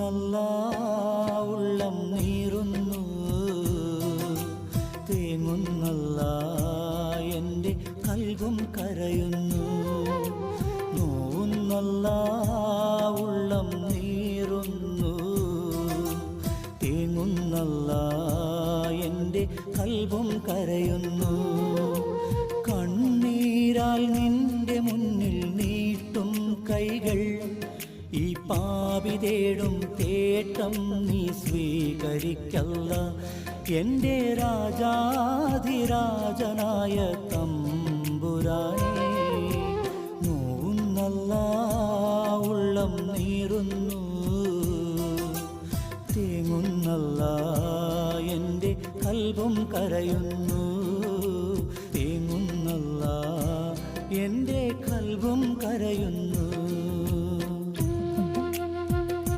തേങ്ങുന്നല്ല ഉള്ളം നീറുന്നു, തേങ്ങുന്നല്ല എൻ്റെ കൽബും കരയുന്നു. നോവുന്നല്ല ഉള്ളം നീറുന്നു, തേങ്ങുന്നല്ല എൻ്റെ കൽബും കരയുന്നു. കണ്ണീരാൽ നിന്റെ മുന്നിൽ നീട്ടും കൈകൾ, ഈ പാപി തേടും തേട്ടം നീ സ്വീകരിക്കല്ല. എൻ്റെ രാജാധിരാജനായ തമ്പുരാനേ, നോവുന്നല്ല ഉള്ളം നീറുന്നു, തേങ്ങുന്നല്ല എൻ്റെ കൽബും കരയുന്നു. തേങ്ങുന്നല്ല എൻ്റെ കൽബും കരയുന്നു.